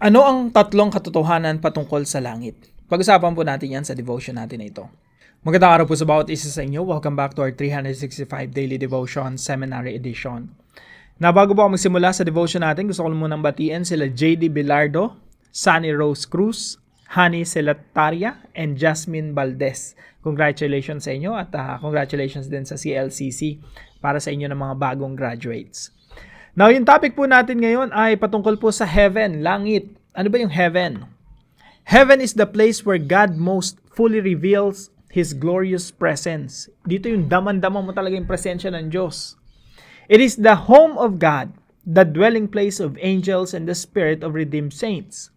Ano ang tatlong katotohanan patungkol sa langit? Pag-usapan po natin yan sa devotion natin na ito. Magandang araw po sa bawat isa sa inyo. Welcome back to our 365 Daily Devotion Seminary Edition. Bago po ako magsimula sa devotion natin, gusto ko munang batiin sila JD Bilardo, Sunny Rose Cruz, Hani Selataria, and Jasmine Valdez. Congratulations sa inyo at congratulations din sa CLCC para sa inyo ng mga bagong graduates. Now, yung topic po natin ngayon ay patungkol po sa heaven, langit. Ano ba yung heaven? Heaven is the place where God most fully reveals His glorious presence. Dito yung daman-daman mo talaga yung presensya ng Diyos. It is the home of God, the dwelling place of angels and the spirit of redeemed saints,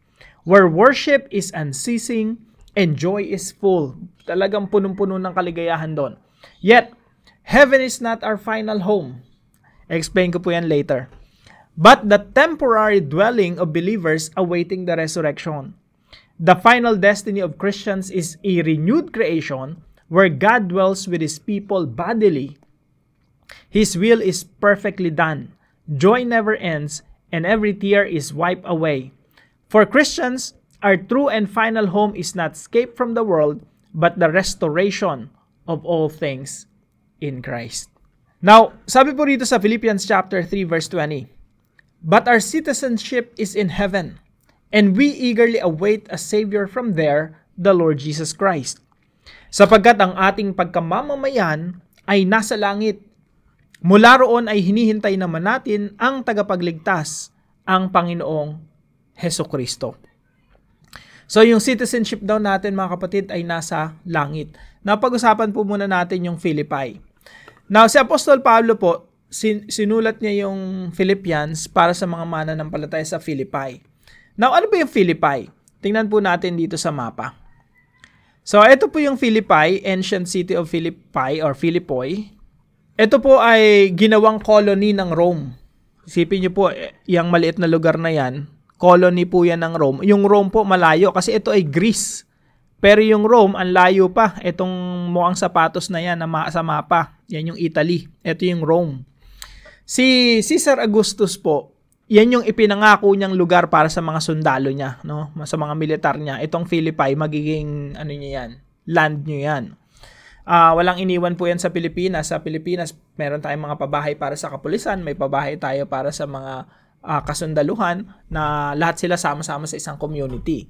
where worship is unceasing and joy is full. Talagang punong-puno ng kaligayahan doon. Yet, heaven is not our final home. Explain ko po yan later. But the temporary dwelling of believers awaiting the resurrection. The final destiny of Christians is a renewed creation where God dwells with His people bodily. His will is perfectly done. Joy never ends, and every tear is wiped away. For Christians, our true and final home is not escape from the world, but the restoration of all things in Christ. Now, sabi po rito sa Philippians chapter 3 verse 20, "But our citizenship is in heaven, and we eagerly await a Savior from there, the Lord Jesus Christ. Sapagkat ang ating pagkamamamayan ay nasa langit. Mula roon ay hinihintay naman natin ang tagapagligtas, ang Panginoong Hesukristo." So, yung citizenship daw natin mga kapatid ay nasa langit. Napag-usapan po muna natin yung Philippi. Now, si Apostol Pablo po, sinulat niya yung Philippians para sa mga mananampalataya sa Philippi. Now, ano ba yung Philippi? Tingnan po natin dito sa mapa. So, ito po yung Philippi, ancient city of Philippi or Philippi. Ito po ay ginawang colony ng Rome. Isipin niyo po, yung maliit na lugar na yan, colony po yan ng Rome. Yung Rome po malayo kasi ito ay Greece. Pero yung Rome, ang layo pa. Itong mukhang sapatos na yan sa mapa. Yan yung Italy. Ito yung Rome. Si Caesar Augustus po, yan yung ipinangako niyang lugar para sa mga sundalo niya, no? Sa mga militar niya. Itong Philippi, magiging niya yan, land niyo yan. Walang iniwan po yan sa Pilipinas. Sa Pilipinas, meron tayong mga pabahay para sa kapulisan. May pabahay tayo para sa mga kasundaluhan na lahat sila sama-sama sa isang community.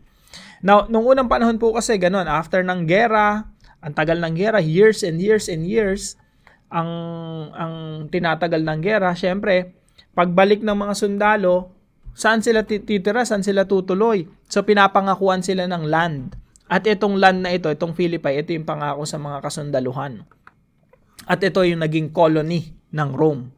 Now, nung unang panahon po kasi ganun, after ng gera, ang tagal ng gera, years and years and years, ang tinatagal ng gera, syempre, pagbalik ng mga sundalo, saan sila titira, saan sila tutuloy? So, pinapangakuan sila ng land. At itong land na ito, itong Philippi, ito yung pangako sa mga kasundaluhan. At ito yung naging colony ng Rome.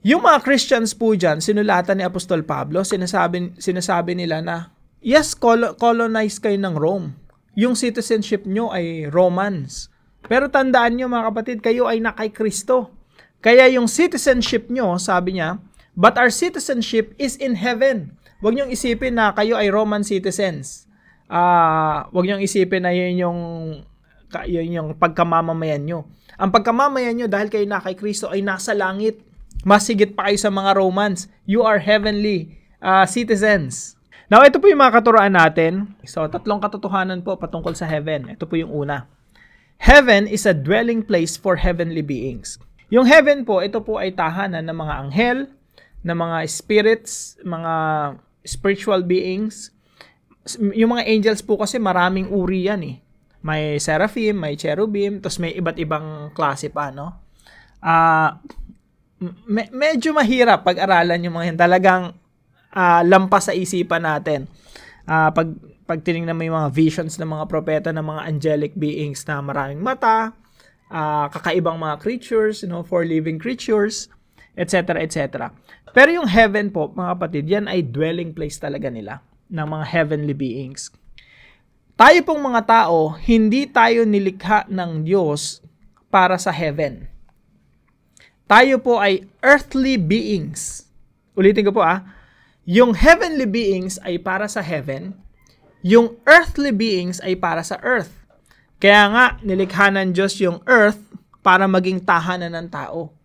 Yung mga Christians po dyan, sinulatan ni Apostol Pablo, sinasabi nila na, yes, colonize kayo ng Rome. Yung citizenship nyo ay Romans. Pero tandaan nyo mga kapatid, kayo ay na kay Kristo. Kaya yung citizenship nyo, sabi niya, but our citizenship is in heaven. Huwag nyong isipin na kayo ay Roman citizens. Huwag nyong isipin na yun yung pagkamamamayan nyo. Ang pagkamamamayan nyo dahil kayo na kay Kristo ay nasa langit. Mas higit pa kayo sa mga Romans. You are heavenly citizens. Now, ito po yung mga katuroan natin. So, tatlong katotohanan po patungkol sa heaven. Ito po yung una. Heaven is a dwelling place for heavenly beings. Yung heaven po, ito po ay tahanan ng mga anghel, ng mga spirits, mga spiritual beings. Yung mga angels po kasi maraming uri yan eh. May seraphim, may cherubim, tapos may iba't ibang klase pa, no? Medyo mahirap pag-aralan yung mga yan. Talagang lampas sa isipan natin. Pag tinignan mo yung mga visions ng mga propeta ng mga angelic beings na maraming mata, kakaibang mga creatures, four living creatures, etc., etc. Pero yung heaven po, mga kapatid, yan ay dwelling place talaga nila ng mga heavenly beings. Tayo pong mga tao, hindi tayo nilikha ng Diyos para sa heaven. Tayo po ay earthly beings. Ulitin ko po yung heavenly beings ay para sa heaven, yung earthly beings ay para sa earth. Kaya nga, nilikha ng Diyos yung earth para maging tahanan ng tao.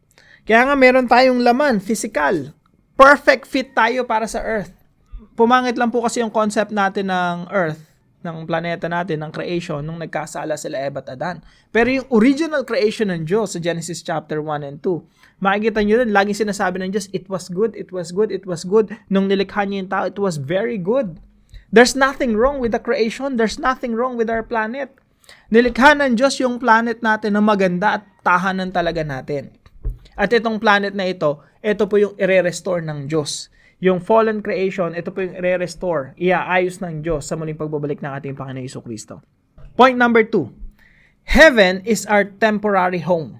Kaya nga meron tayong laman, physical. Perfect fit tayo para sa earth. pumangit lang po kasi yung concept natin ng Earth, ng planeta natin, ng creation, nung nagkasala sila Eva at Adan. Pero yung original creation ng Diyos sa Genesis chapter 1 and 2, makikita nyo rin, laging sinasabi ng Diyos, it was good, it was good, it was good. Nung nilikha niya yung tao, it was very good. There's nothing wrong with the creation. There's nothing wrong with our planet. Nilikha ng Diyos yung planet natin na maganda at tahanan talaga natin. At itong planet na ito po yung i-restore ng Diyos. Yung fallen creation, ito po yung i-restore, iaayos ng Diyos sa muling pagbabalik ng ating Panginoon Jesucristo. Point number 2. Heaven is our temporary home.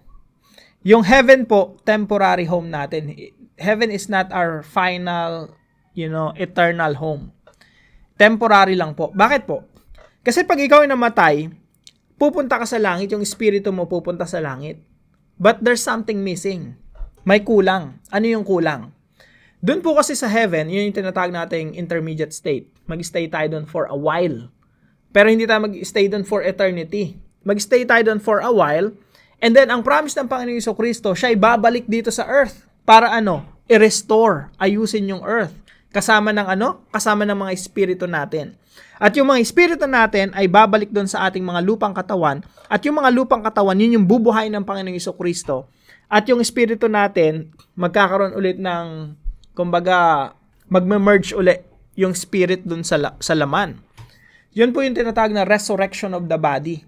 Yung heaven po, temporary home natin. Heaven is not our final, eternal home. Temporary lang po. Bakit po? Kasi pag ikaw ay namatay, pupunta ka sa langit, yung espiritu mo pupunta sa langit. But there's something missing. May kulang. Ano yung kulang? Doon po kasi sa heaven, yun yung tinatawag nating intermediate state. Mag-stay tayo doon for a while. Pero hindi tayo mag-stay doon for eternity. Mag-stay tayo doon for a while. And then, ang promise ng Panginoong Jesucristo, siya ay babalik dito sa earth. Para i-restore, ayusin yung earth. Kasama ng Kasama ng mga espiritu natin. At yung mga espiritu natin ay babalik doon sa ating mga lupang katawan. At yung mga lupang katawan, yun yung bubuhay ng Panginoong Jesucristo. At yung espiritu natin, magkakaroon ulit ng, magme-merge ulit yung spirit doon sa laman. Yun po yung tinatawag na resurrection of the body.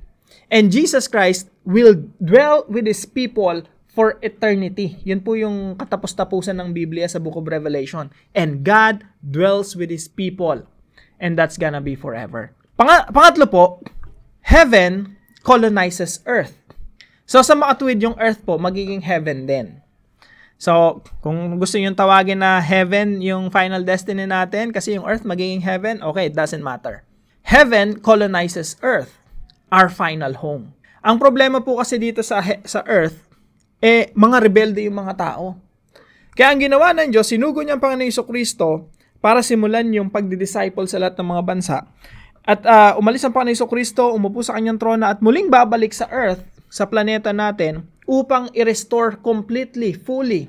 And Jesus Christ will dwell with His people for eternity. Yun po yung katapos-tapusan ng Biblia sa Book of Revelation. And God dwells with His people. And that's gonna be forever. Pangatlo po, heaven colonizes earth. So sa makatuwid yung earth po, magiging heaven din. So, kung gusto nyo tawagin na heaven yung final destiny natin, kasi yung earth magiging heaven, okay, it doesn't matter. Heaven colonizes earth, our final home. Ang problema po kasi dito sa earth, mga rebelde yung mga tao. Kaya ang ginawa ng Diyos, sinugo niya ang Panginoong Jesucristo para simulan yung pagdidisciple sa lahat ng mga bansa. At umalis ang Panginoong Jesucristo, umupo sa kanyang trono at muling babalik sa earth, sa planeta natin, upang i-restore completely, fully.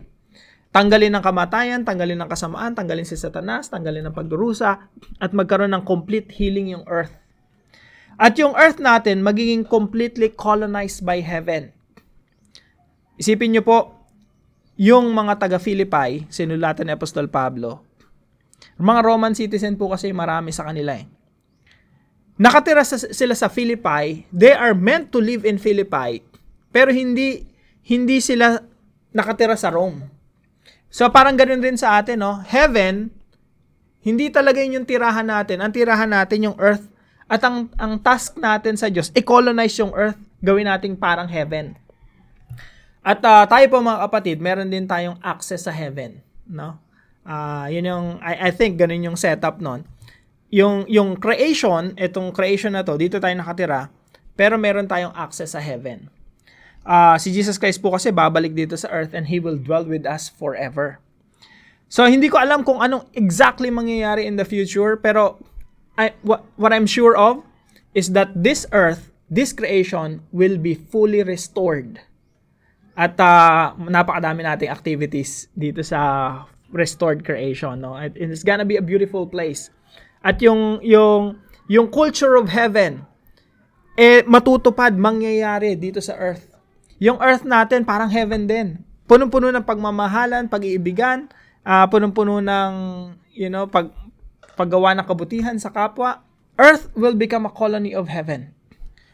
Tanggalin ang kamatayan, tanggalin ang kasamaan, tanggalin si Satanas, tanggalin ang pagdurusa, at magkaroon ng complete healing yung earth. At yung earth natin, magiging completely colonized by heaven. Isipin nyo po, yung mga taga-Philippi, sinulatan ni Apostol Pablo, mga Roman citizen po kasi marami sa kanila Nakatira sila sa Philippi, they are meant to live in Philippi, pero hindi sila nakatira sa Rome. So parang ganun rin sa atin, Heaven, hindi talaga yun yung tirahan natin. Ang tirahan natin yung earth. At ang task natin sa Diyos, i-colonize yung earth, gawin nating parang heaven. At tayo po mga kapatid, meron din tayong access sa heaven, yun yung, I think, ganun yung setup nun. Yung creation, itong creation na to, dito tayo nakatira, pero meron tayong access sa heaven. Si Jesus Christ po kasi babalik dito sa earth and He will dwell with us forever. So, hindi ko alam kung anong exactly mangyayari in the future, pero what I'm sure of is that this earth, this creation, will be fully restored. At napakadami nating activities dito sa restored creation. And it's gonna be a beautiful place. At yung culture of heaven, matutupad, mangyayari dito sa earth. Yung earth natin, parang heaven din. Punong-puno ng pagmamahalan, pag-iibigan, punong-puno ng, paggawa ng kabutihan sa kapwa. Earth will become a colony of heaven.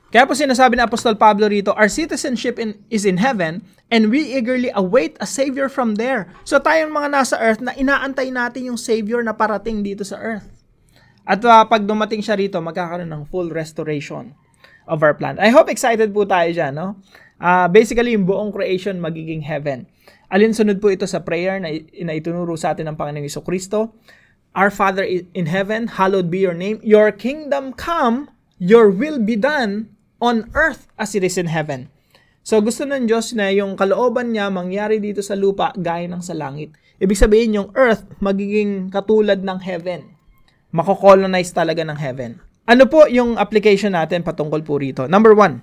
Kaya po sinasabi ni Apostol Pablo rito, our citizenship is in heaven, and we eagerly await a Savior from there. So tayong mga nasa earth na inaantay natin yung Savior na parating dito sa earth. At pag dumating siya rito, magkakaroon ng full restoration of our planet. I hope excited po tayo dyan, basically, yung buong creation magiging heaven. Alinsunod po ito sa prayer na itunuro sa atin ng Panginoong Jesucristo. Our Father in heaven, hallowed be your name. Your kingdom come, your will be done on earth as it is in heaven. So gusto ng Diyos na yung kalooban niya mangyari dito sa lupa gaya ng sa langit. Ibig sabihin yung earth magiging katulad ng heaven. Mako-colonize talaga ng heaven. Ano po yung application natin patungkol po rito? Number 1,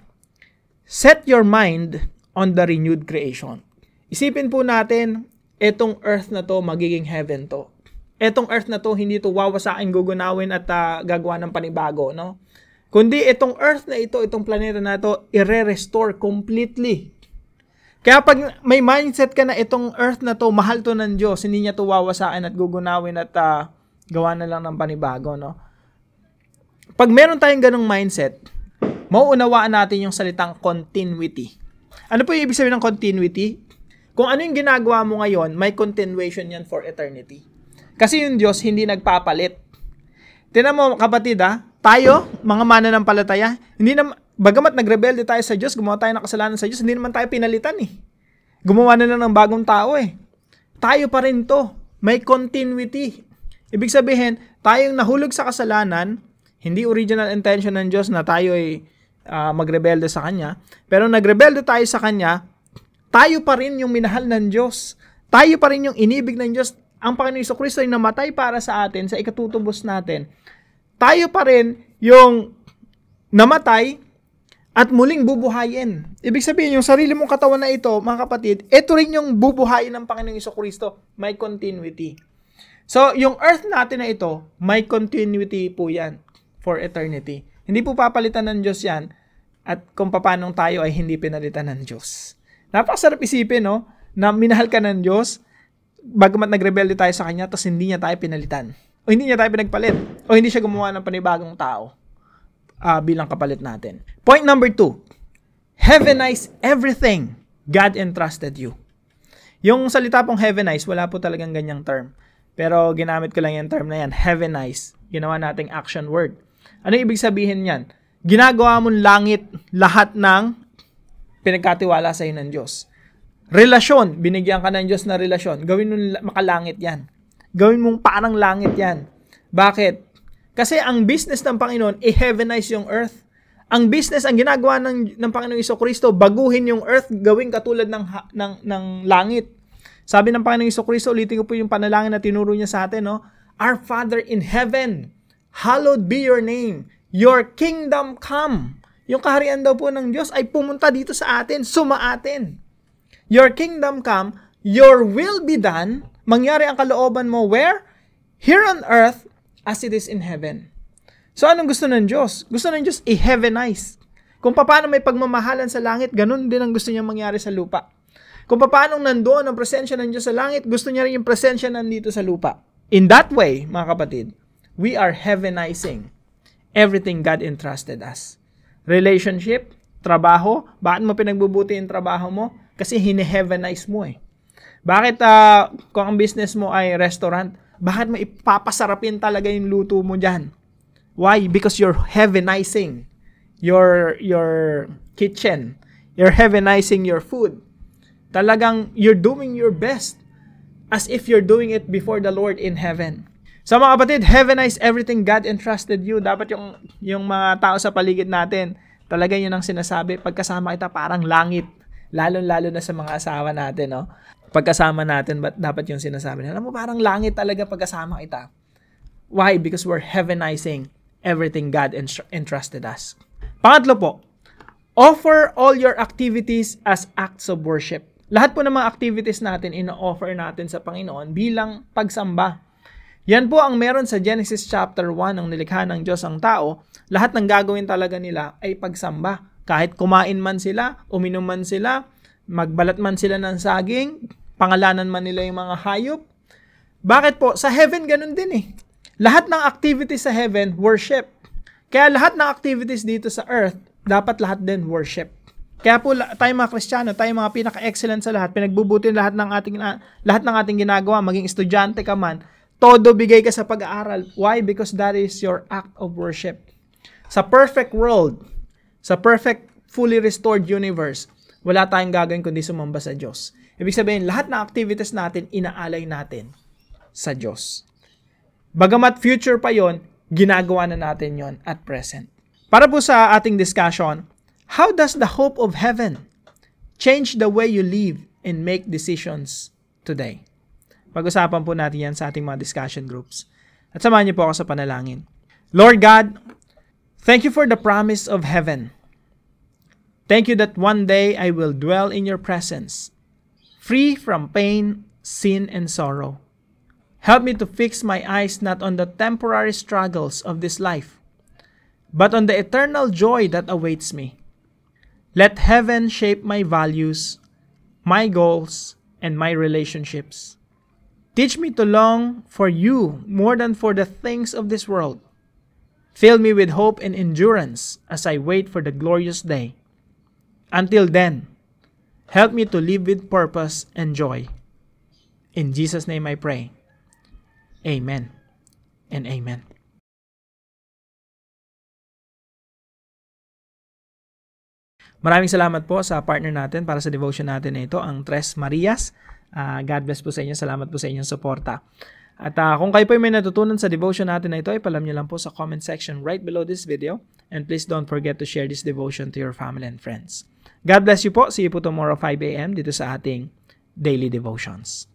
set your mind on the renewed creation. Isipin po natin, etong earth na to magiging heaven to. etong earth na to, hindi to wawasakin, gugunawin at gagawa ng panibago, no? Kundi itong earth na ito, itong planeta na ito, i-restore completely. Kaya pag may mindset ka na itong earth na to, mahal to ng Diyos, hindi niya to wawasakin at gugunawin at gawa na lang ng panibago, no? Pag meron tayong ganong mindset, mauunawaan natin yung salitang continuity. Ano po yung ibig sabihin ng continuity? Kung ano yung ginagawa mo ngayon, may continuation yan for eternity. Kasi yung Diyos hindi nagpapalit. Tingnan mo kapatid tayo, mga mananampalataya, hindi na, bagamat nagrebelde tayo sa Diyos, gumawa tayo ng kasalanan sa Diyos, hindi naman tayo pinalitan Gumawa na lang ng bagong tao Tayo pa rin to. May continuity. Ibig sabihin, tayong nahulog sa kasalanan, hindi original intention ng Diyos na tayo ay magrebelde sa Kanya, pero nagrebelde tayo sa Kanya, tayo pa rin yung minahal ng Diyos. Tayo pa rin yung inibig ng Diyos. Ang Panginoong Jesucristo ay namatay para sa atin, sa ikatutubos natin. Tayo pa rin yung namatay at muling bubuhayin. Ibig sabihin, yung sarili mong katawan na ito, mga kapatid, ito rin yung bubuhayin ng Panginoong Jesucristo. May continuity. So, yung earth natin na ito, may continuity po yan for eternity. Hindi po papalitan ng Diyos yan at kung paano tayo ay hindi pinalitan ng Diyos. Napakasarap isipin, no? Na minahal ka ng Diyos, bagamat nagrebelde tayo sa Kanya, tapos hindi niya tayo pinalitan. O hindi niya tayo pinagpalit. O hindi siya gumawa ng panibagong tao bilang kapalit natin. Point number 2. Heavenize everything God entrusted you. Yung salita pong heavenize, wala po talagang ganyang term. Pero ginamit ko lang yung term na yan, heavenize. Ginawa nating action word. Ano ibig sabihin yan? Ginagawa mong langit lahat ng pinagkatiwala sa iyo ng Diyos. Relasyon, binigyan ka ng Diyos na relasyon. Gawin mong makalangit yan. Gawin mong parang langit yan. Bakit? Kasi ang business ng Panginoon, i-heavenize yung earth. Ang business, ang ginagawa ng Panginoong Jesucristo, baguhin yung earth, gawin katulad ng langit. Sabi ng Panginoong Jesucristo, ulitin ko po yung panalangin na tinuro niya sa atin, no? Our Father in heaven, hallowed be your name. Your kingdom come. Yung kaharian daw po ng Diyos ay pumunta dito sa atin, sumaatin. Your kingdom come, your will be done, mangyari ang kalooban mo where? Here on earth as it is in heaven. So anong gusto ng Diyos? Gusto ng Diyos i-heavenize. Kung paano may pagmamahalan sa langit, ganun din ang gusto niya mangyari sa lupa. Kung paano nandoon ang presensya ng Diyos sa langit, gusto niya rin yung presensya nandito sa lupa. In that way, mga kapatid, we are heavenizing everything God entrusted us. Relationship, trabaho, bakit mo pinagbubuti yung trabaho mo? Kasi hine-heavenize mo Bakit kung ang business mo ay restaurant, bakit mo ipapasarapin talaga yung luto mo dyan? Why? Because you're heavenizing your kitchen. You're heavenizing your food. Talagang you're doing your best as if you're doing it before the Lord in heaven. So mga kapatid, heavenize everything God entrusted you. Dapat yung mga tao sa paligid natin, talaga yun ang sinasabi. Pagkasama kita, parang langit. Lalo na sa mga asawa natin, no? Pagkasama natin, dapat yung sinasabi. Alam mo, parang langit talaga pagkasama kita. Why? Because we're heavenizing everything God entrusted us. Pangatlo po, offer all your activities as acts of worship. Lahat po ng mga activities natin, ino-offer natin sa Panginoon bilang pagsamba. Yan po ang meron sa Genesis chapter 1, ang nilikha ng Diyos ang tao, lahat ng gagawin talaga nila ay pagsamba. Kahit kumain man sila, uminom man sila, magbalat man sila ng saging, pangalanan man nila yung mga hayop. Bakit po? Sa heaven ganun din Lahat ng activities sa heaven, worship. Kaya lahat ng activities dito sa earth, dapat lahat din worship. Kaya po tayo mga Kristiyano, tayo mga pinaka-excellent sa lahat, pinagbubuti lahat ng ating ginagawa, maging estudyante ka man, todo bigay ka sa pag-aaral. Why? Because that is your act of worship. Sa perfect world, sa perfect, fully restored universe, wala tayong gagawin kundi sumamba sa Diyos. Ibig sabihin, lahat ng activities natin, inaalay natin sa Diyos. Bagamat future pa yon, ginagawa na natin yon at present. Para po sa ating discussion, how does the hope of heaven change the way you live and make decisions today? Pag-usapan po natin yan sa ating mga discussion groups. At samahan niyo po ako sa panalangin. Lord God, thank you for the promise of heaven. Thank you that one day I will dwell in your presence, free from pain, sin, and sorrow. Help me to fix my eyes not on the temporary struggles of this life, but on the eternal joy that awaits me. Let heaven shape my values, my goals, and my relationships. Teach me to long for you more than for the things of this world. Fill me with hope and endurance as I wait for the glorious day. Until then, help me to live with purpose and joy. In Jesus' name I pray. Amen and amen. Maraming salamat po sa partner natin para sa devotion natin na ito, ang Tres Marias. God bless po sa inyo. Salamat po sa inyong suporta. At kung kayo po may natutunan sa devotion natin na ito, ipalam nyo lang po sa comment section right below this video. And please don't forget to share this devotion to your family and friends. God bless you po. See you po tomorrow 5 a.m. dito sa ating Daily Devotions.